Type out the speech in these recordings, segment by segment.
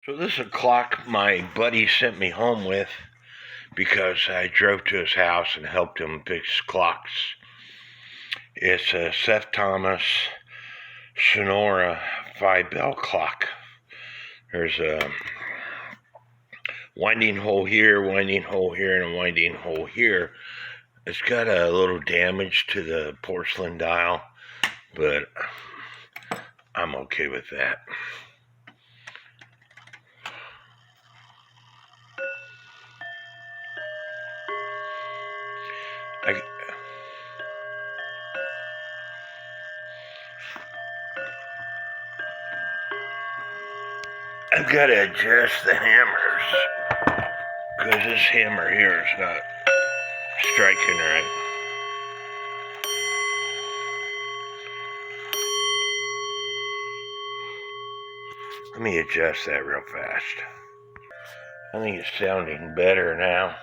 So this is a clock my buddy sent me home with because I drove to his house and helped him fix clocks. It's a Seth Thomas Sonora 5-bell clock. There's a winding hole here, and a winding hole here. It's got a little damage to the porcelain dial, but I'm okay with that. I've got to adjust the hammers because this hammer here is not striking right. Let me adjust that real fast. I think it's sounding better now.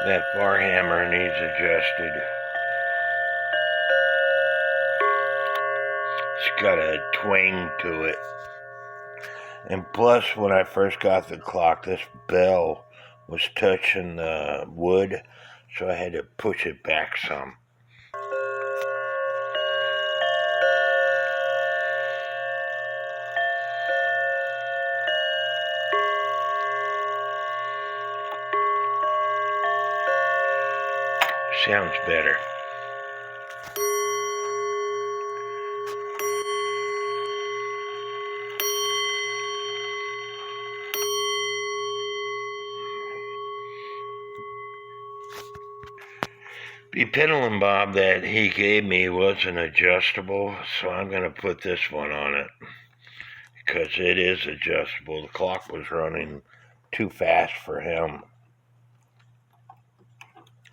That bar hammer needs adjusted. It's got a twang to it. And plus, when I first got the clock, this bell was touching the wood, so I had to push it back some. Sounds better. The pendulum bob that he gave me wasn't adjustable, so I'm going to put this one on it because it is adjustable. The clock was running too fast for him.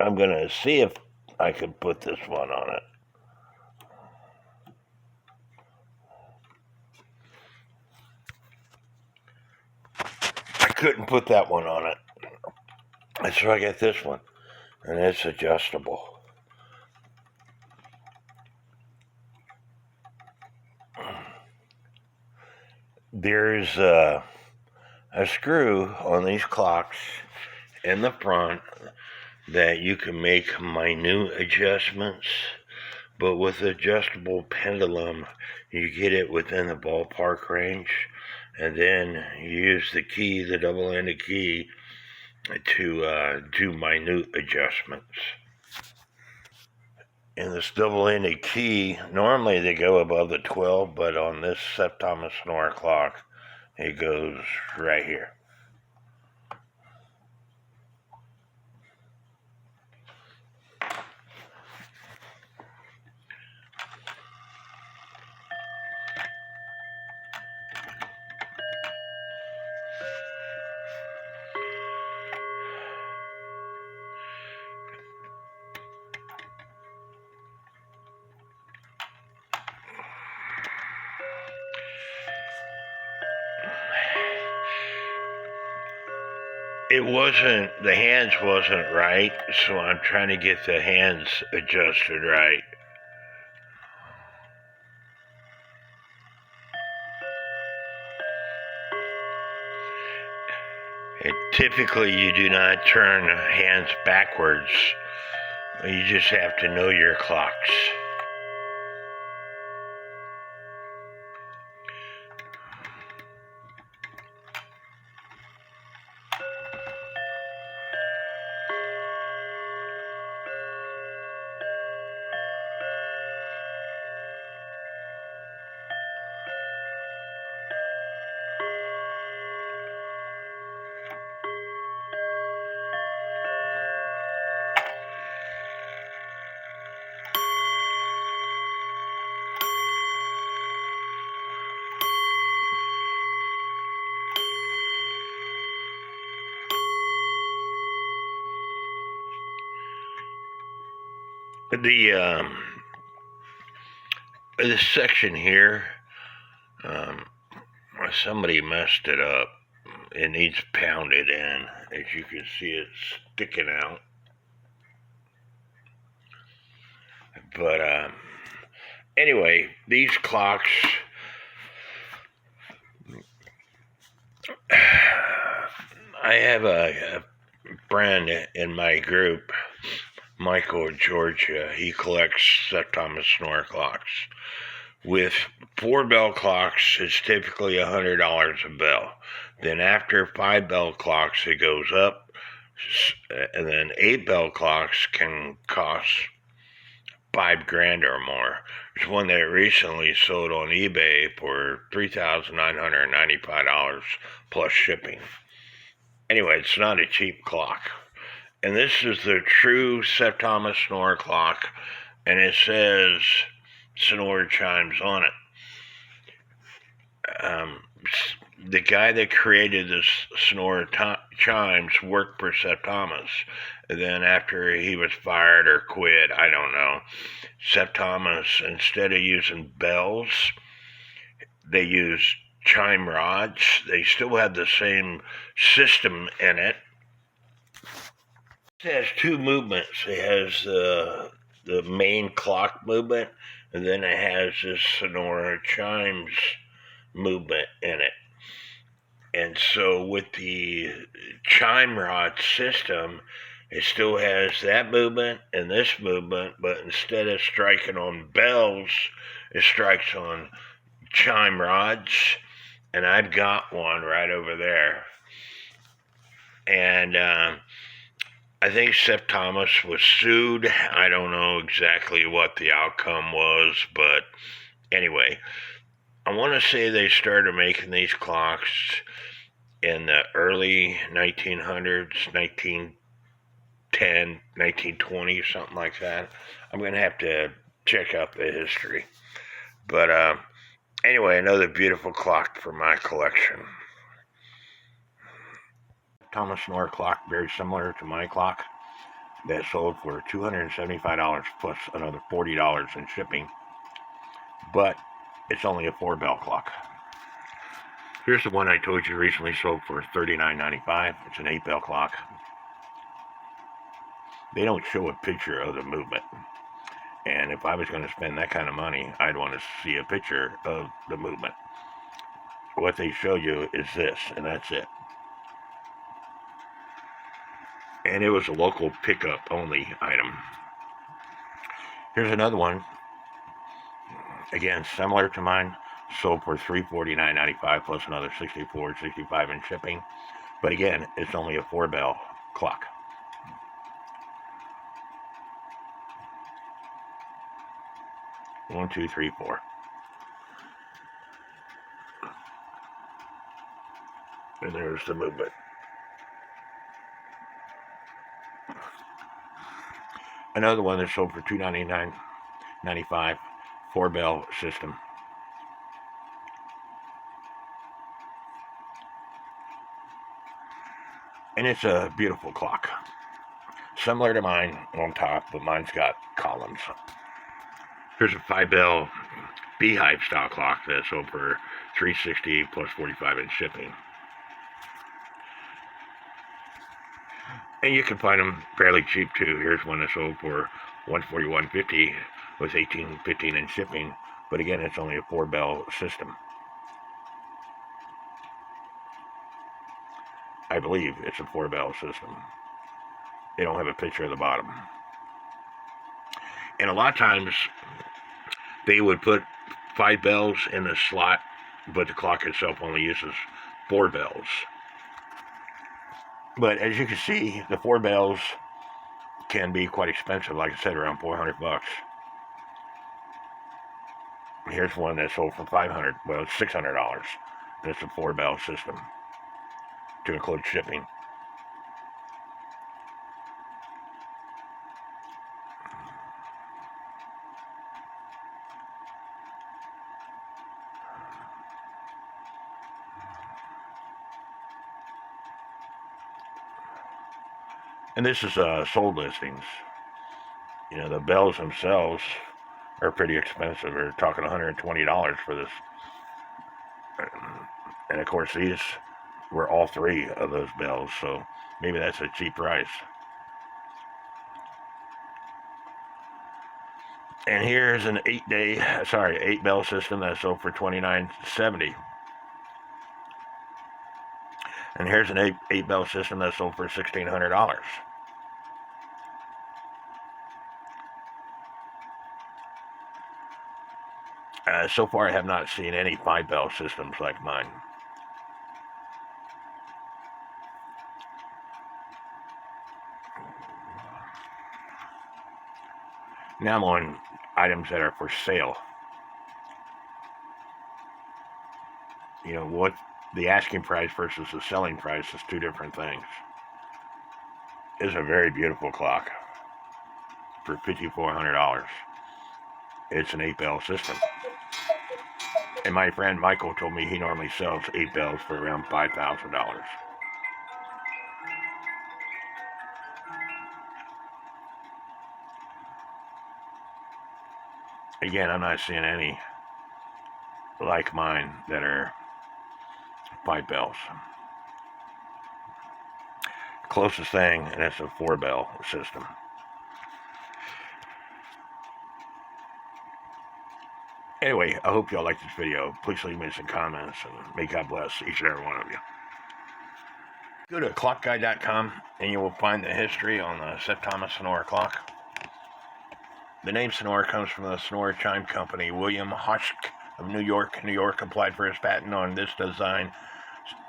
I'm going to see if I can put this one on it. I couldn't put that one on it. So I got this one, and it's adjustable. There's a screw on these clocks in the front that you can make minute adjustments, but with adjustable pendulum, you get it within the ballpark range, and then you use the key, the double-ended key, to do minute adjustments. In this double-ended key, normally they go above the 12, but on this Seth Thomas Sonora clock, it goes right here. The hands wasn't right, so I'm trying to get the hands adjusted right. And typically you do not turn hands backwards. You just have to know your clocks. This section here, somebody messed it up. It needs pounded in. As you can see, it's sticking out. But anyway, these clocks, I have a friend in my group, Michael Georgia. He collects Seth Thomas Sonora clocks. With 4-bell clocks, it's typically $100 a bell. Then after 5-bell clocks, it goes up, and then 8-bell clocks can cost $5,000 or more. There's one that recently sold on eBay for $3,995 plus shipping. Anyway, it's not a cheap clock. And this is the true Seth Thomas Sonora clock, and it says Sonora chimes on it. The guy that created this Sonora chimes worked for Seth Thomas. And then after he was fired or quit, I don't know, Seth Thomas, instead of using bells, they used chime rods. They still have the same system in it. It has two movements. It has the main clock movement, and then it has this Sonora chimes movement in it. And so with the chime rod system, it still has that movement and this movement, but instead of striking on bells, it strikes on chime rods, and I've got one right over there. And I think Seth Thomas was sued. I don't know exactly what the outcome was, but anyway, I want to say they started making these clocks in the early 1900s, 1910, 1920, something like that. I'm going to have to check out the history. But anyway, another beautiful clock for my collection. Thomas Sonora clock, very similar to my clock, that sold for $275 plus another $40 in shipping. But it's only a 4-bell clock. Here's the one I told you recently sold for $39.95. It's an 8-bell clock. They don't show a picture of the movement. And if I was going to spend that kind of money, I'd want to see a picture of the movement. What they show you is this, and that's it. And it was a local pickup only item. Here's another one. Again, similar to mine, sold for $349.95 plus another $64.65 in shipping. But again, it's only a 4-bell clock. One, two, three, four. And there's the movement. Another one that sold for $299.95, 4-bell system. And it's a beautiful clock. Similar to mine on top, but mine's got columns. Here's a 5-bell beehive style clock that sold for $360 plus $45 in shipping. And you can find them fairly cheap too. Here's one that sold for $141.50 with $18.15 in shipping. But again, it's only a 4-bell system. I believe it's a 4-bell system. They don't have a picture of the bottom. And a lot of times, they would put 5 bells in the slot, but the clock itself only uses 4 bells. But as you can see, the 4 bells can be quite expensive. Like I said, around $400. Here's one that sold for $500. Well, it's $600. It's a 4-bell system to include shipping. And this is sold listings. You know, the bells themselves are pretty expensive. We're talking $120 for this. And of course, these were all 3 of those bells, so maybe that's a cheap price. And here's an 8-bell system that sold for $29.70. And here's an 8-bell system that sold for $1,600. So far, I have not seen any 5-bell systems like mine. Now I'm on items that are for sale. You know, what the asking price versus the selling price is two different things. It's a very beautiful clock for $5,400. It's an 8-bell system. And my friend Michael told me he normally sells 8 bells for around $5,000. Again, I'm not seeing any like mine that are 5 bells. Closest thing, and it's a 4-bell system. Anyway, I hope y'all like this video. Please leave me some comments, and may God bless each and every one of you. Go to clockguy.com, and you will find the history on the Seth Thomas Sonora clock. The name Sonora comes from the Sonora Chime Company. William Hoschk of New York, applied for his patent on this design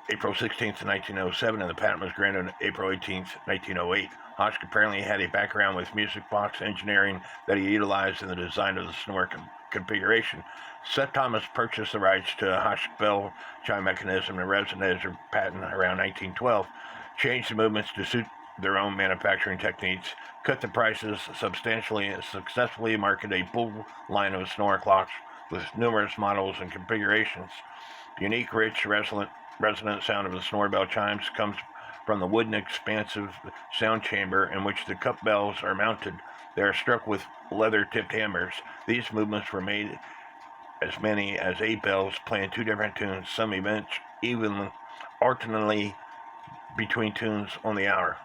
April 16th, 1907, and the patent was granted on April 18th, 1908. Hoschk apparently had a background with music box engineering that he utilized in the design of the Sonora configuration. Seth Thomas purchased the rights to Hoschk bell chime mechanism and resonator patent around 1912, changed the movements to suit their own manufacturing techniques, cut the prices substantially, and successfully marketed a full line of Sonora clocks with numerous models and configurations. The unique, rich, resonant sound of the Sonora bell chimes comes from the wooden, expansive sound chamber in which the cup bells are mounted. They are struck with leather-tipped hammers. These movements were made as many as 8 bells, playing 2 different tunes, some events even alternately between tunes on the hour.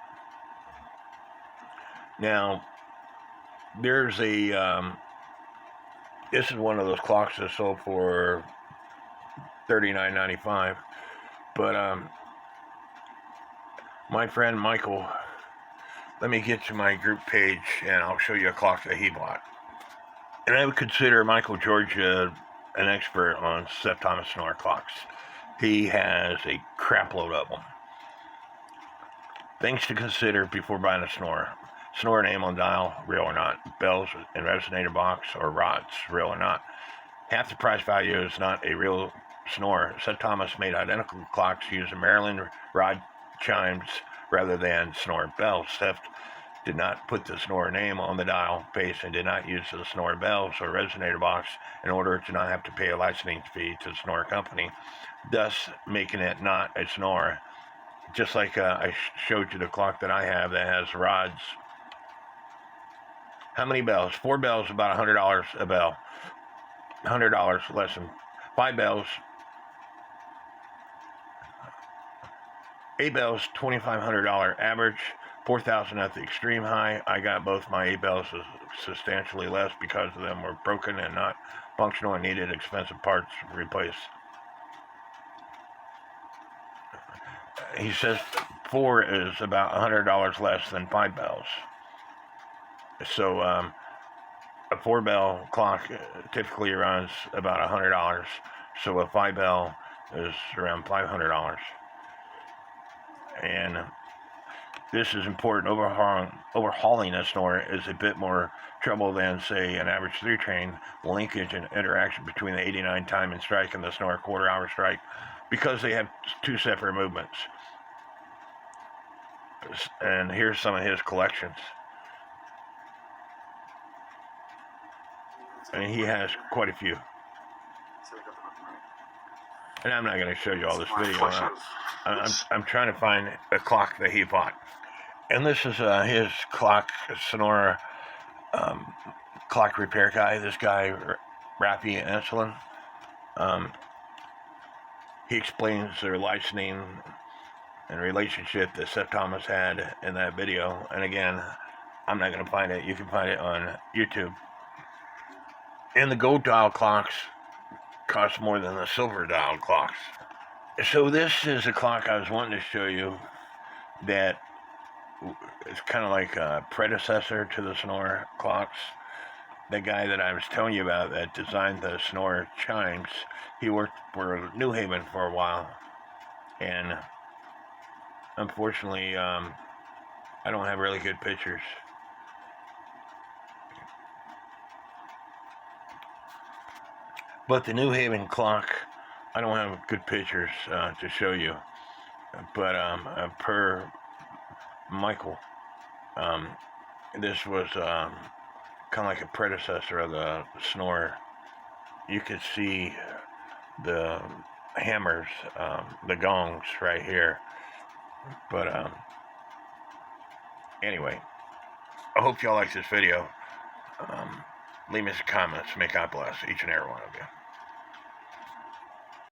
Now, there's a, this is one of those clocks that sold for $39.95, but my friend Michael, let me get to my group page and I'll show you a clock that he bought. And I would consider Michael George an expert on Seth Thomas Sonora clocks. He has a crap load of them. Things to consider before buying a Sonora. Sonora name on dial, real or not. Bells and resonator box or rods, real or not. Half the price value is not a real Sonora. Seth Thomas made identical clocks using Maryland rod chimes rather than Sonora bells. Seth did not put the Sonora name on the dial face and did not use the Sonora bells or resonator box in order to not have to pay a licensing fee to the Sonora company, thus making it not a Sonora. Just like I showed you the clock that I have that has rods. How many bells? 4 bells, about $100 a bell. $100 less than 5 bells. 8 bells, $2,500 average. 4,000 at the extreme high. I got both my 8 bells substantially less because of them were broken and not functional and needed expensive parts to replace. He says 4 is about $100 less than 5 bells. So a 4-bell clock typically runs about $100. So a 5-bell is around $500. And this is important. Overhauling a Sonora is a bit more trouble than, say, an average 3-train. Linkage and interaction between the 89 time and strike and the Sonora quarter-hour strike, because they have 2 separate movements. And here's some of his collections. And he has quite a few. And I'm not going to show you all this video. I'm trying to find a clock that he bought. And this is his clock, Sonora clock repair guy. This guy, Rafi Enslin. He explains their licensing and relationship that Seth Thomas had in that video. And again, I'm not going to find it. You can find it on YouTube. And the gold dial clocks cost more than the silver dial clocks. So this is a clock I was wanting to show you that is kind of like a predecessor to the Sonora clocks. The guy that I was telling you about that designed the Sonora chimes, he worked for New Haven for a while, and unfortunately, I don't have really good pictures. But the New Haven clock, I don't have good pictures to show you. But per Michael, this was kind of like a predecessor of the Sonora. You could see the hammers, the gongs right here. But anyway, I hope y'all like this video. Leave me some comments. May God bless each and every one of you.